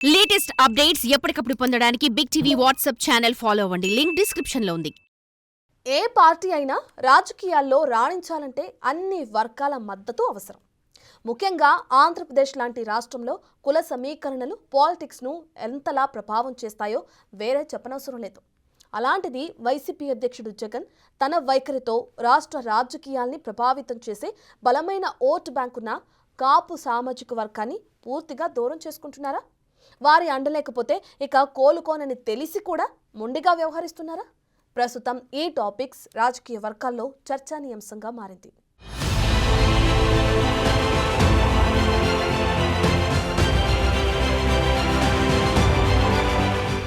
Latest updates ఎప్పటికప్పుడు పొందడానికి big TV WhatsApp channel follow అవ్వండి. లింక్ డిస్క్రిప్షన్ లో ఉంది. ఏ పార్టీ అయినా రాజకీయాల్లో రాణించాలంటే అన్ని వర్గాల మద్దతు అవసరం. ముఖ్యంగా ఆంధ్రప్రదేశ్ లాంటి రాష్ట్రంలో కుల సమీకరణలు పాలిటిక్స్ను ఎంతలా ప్రభావం చేస్తాయో వేరే చెప్పనవసరం లేదు. అలాంటిది వైసీపీ అధ్యక్షుడు జగన్ తన వైఖరితో రాష్ట్ర రాజకీయాల్ని ప్రభావితం చేసే బలమైన ఓటు బ్యాంకున్న కాపు సామాజిక వర్గాన్ని పూర్తిగా దూరం చేసుకుంటున్నారా? వారి అండలేకపోతే ఇక కోలుకోనని తెలిసి కూడా మొండిగా వ్యవహరిస్తున్నారా? ప్రస్తుతం ఈ టాపిక్స్ రాజకీయ వర్గాల్లో చర్చానీయాంశంగా మారింది.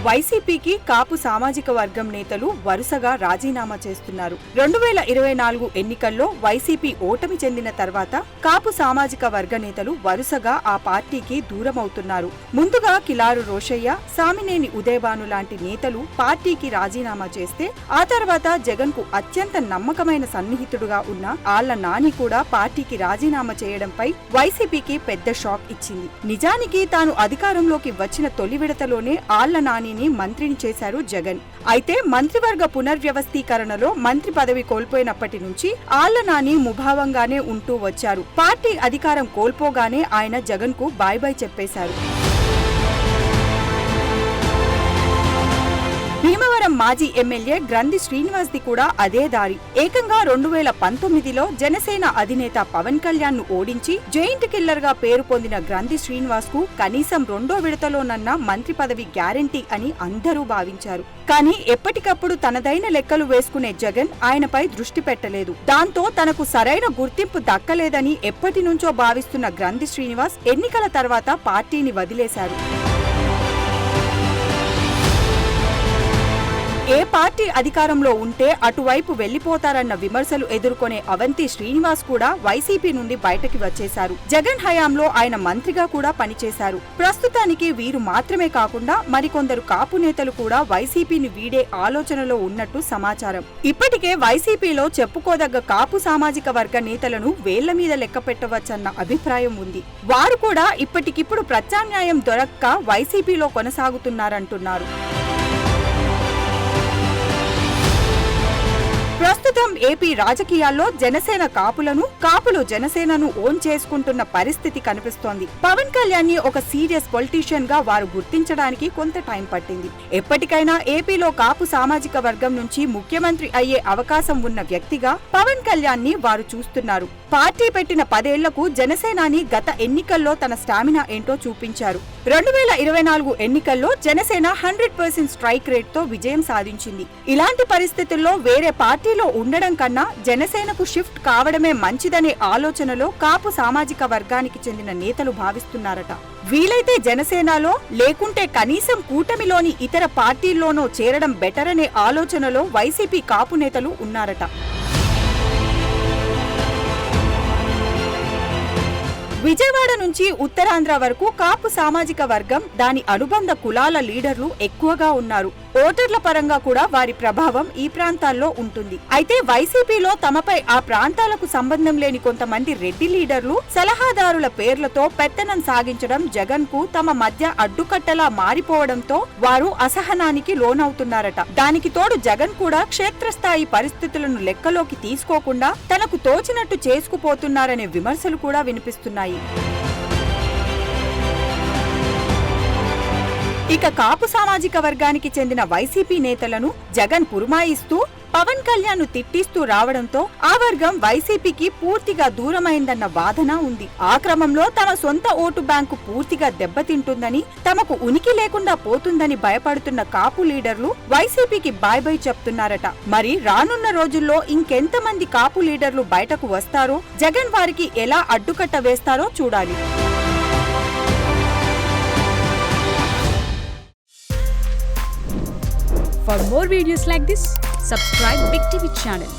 వైసీపీకి కాపు సామాజిక వర్గం నేతలు వరుసగా రాజీనామా చేస్తున్నారు. 2024 ఎన్నికల్లో వైసీపీ ఓటమి చెందిన తర్వాత కాపు సామాజిక వర్గ నేతలు వరుసగా ఆ పార్టీకి దూరమవుతున్నారు. ముందుగా కిలారు రోషయ్య, సామినేని ఉదయభాను లాంటి నేతలు పార్టీకి రాజీనామా చేస్తే ఆ తర్వాత జగన్ కు అత్యంత నమ్మకమైన సన్నిహితుడుగా ఉన్న ఆళ్ల నాని కూడా పార్టీకి రాజీనామా చేయడంపై వైసీపీకి పెద్ద షాక్ ఇచ్చింది. నిజానికి తాను అధికారంలోకి వచ్చిన తొలి విడతలోనే ఆళ్ల నాని మంత్రిని చేశారు జగన్. అయితే మంత్రివర్గ పునర్వ్యవస్థీకరణలో మంత్రి పదవి కోల్పోయినప్పటి నుంచి ఆళ్ల నాని ముభావంగానే ఉంటూ వచ్చారు. పార్టీ అధికారం కోల్పోగానే ఆయన జగన్ కు బాయ్ బాయ్ చెప్పేశారు. భీమవరం మాజీ ఎమ్మెల్యే గ్రంథి శ్రీనివాస్ ది కూడా అదే దారి. ఏకంగా 2019లో జనసేన అధినేత పవన్ కళ్యాణ్ ను ఓడించి జైంట్ కిల్లర్ గా పేరు పొందిన గ్రంథి శ్రీనివాస్ కు కనీసం రెండో విడతలోనన్న మంత్రి పదవి గ్యారంటీ అని అందరూ భావించారు. కానీ ఎప్పటికప్పుడు తనదైన లెక్కలు వేసుకునే జగన్ ఆయనపై దృష్టి పెట్టలేదు. దాంతో తనకు సరైన గుర్తింపు దక్కలేదని ఎప్పటి నుంచో భావిస్తున్న గ్రంథి శ్రీనివాస్ ఎన్నికల తర్వాత పార్టీని వదిలేశారు. ఏ పార్టీ అధికారంలో ఉంటే అటువైపు వెళ్లిపోతారన్న విమర్శలు ఎదుర్కొనే అవంతి శ్రీనివాస్ కూడా వైసీపీ నుండి బయటకి వచ్చేశారు. జగన్ హయాంలో ఆయన మంత్రిగా కూడా పనిచేశారు. ప్రస్తుతానికి వీరు మాత్రమే కాకుండా మరికొందరు కాపు నేతలు కూడా వైసీపీని వీడే ఆలోచనలో ఉన్నట్టు సమాచారం. ఇప్పటికే వైసీపీలో చెప్పుకోదగ్గ కాపు సామాజిక వర్గ నేతలను వేళ్ల మీద లెక్క పెట్టవచ్చన్న అభిప్రాయం ఉంది. వారు కూడా ఇప్పటికిప్పుడు ప్రత్యామ్నాయం దొరక్క వైసీపీలో కొనసాగుతున్నారంటున్నారు. ప్రస్తుతం ఏపీ రాజకీయాల్లో జనసేన కాపులను, కాపులు జనసేనను ఓన్ చేసుకుంటున్న పరిస్థితి కనిపిస్తోంది. పవన్ కళ్యాణ్ ని ఒక సీరియస్ పొలిటీషియన్ గా వారు గుర్తించడానికి కొంత టైం పట్టింది. ఎప్పటికైనా ఏపీలో కాపు సామాజిక వర్గం నుంచి ముఖ్యమంత్రి అయ్యే అవకాశం ఉన్న వ్యక్తిగా పవన్ కళ్యాణ్ ని వారు చూస్తున్నారు. పార్టీ పెట్టిన 10 ఏళ్లకు జనసేనాని గత ఎన్నికల్లో తన స్టామినా ఏంటో చూపించారు. 2024 ఎన్నికల్లో జనసేన 100% స్ట్రైక్ రేట్ తో విజయం సాధించింది. ఇలాంటి పరిస్థితుల్లో వేరే పార్టీలో ఉండడం కన్నా జనసేనకు షిఫ్ట్ కావడమే మంచిదనే ఆలోచనలో కాపు సామాజిక వర్గానికి చెందిన నేతలు భావిస్తున్నారట. వీలైతే జనసేనలో లేకుంటే కనీసం కూటమిలోని ఇతర పార్టీల్లోనో చేరడం బెటర్ అనే ఆలోచనలో వైసీపీ కాపు నేతలు ఉన్నారట. విజయవాడ నుంచి ఉత్తరాంధ్ర వరకు కాపు సామాజిక వర్గం, దాని అనుబంధ కులాల లీడర్లు ఎక్కువగా ఉన్నారు. ఓటర్ల పరంగా కూడా వారి ప్రభావం ఈ ప్రాంతాల్లో ఉంటుంది. అయితే వైసీపీలో తమపై ఆ ప్రాంతాలకు సంబంధం లేని కొంతమంది రెడ్డి లీడర్లు, సలహాదారుల పేర్లతో పెత్తనం సాగించడం జగన్ కు తమ మధ్య అడ్డుకట్టలా మారిపోవడంతో వారు అసహనానికి లోనవుతున్నారట. దానికి తోడు జగన్ కూడా క్షేత్రస్థాయి పరిస్థితులను లెక్కలోకి తీసుకోకుండా తనకు తోచినట్టు చేసుకుపోతున్నారనే విమర్శలు కూడా వినిపిస్తున్నాయి. ఇక కాపు సామాజిక వర్గానికి చెందిన వైసీపీ నేతలను జగన్ పురమాయిస్తూ పవన్ కళ్యాణ్ ను తిట్టిస్తూ రావడంతో ఆ వర్గం వైసీపీకి పూర్తిగా దూరమైందన్న వాదన ఉంది. ఆ క్రమంలో తమ సొంత ఓటు బ్యాంకు పూర్తిగా దెబ్బతింటుందని, తమకు ఉనికి లేకుండా పోతుందని భయపడుతున్న కాపు లీడర్లు వైసీపీకి బాయ్ బాయ్ చెప్తున్నారట. మరి రానున్న రోజుల్లో ఇంకెంతమంది కాపు లీడర్లు బయటకు వస్తారో, జగన్ వారికి ఎలా అడ్డుకట్ట వేస్తారో చూడాలి. For more videos like this, subscribe Big TV channel.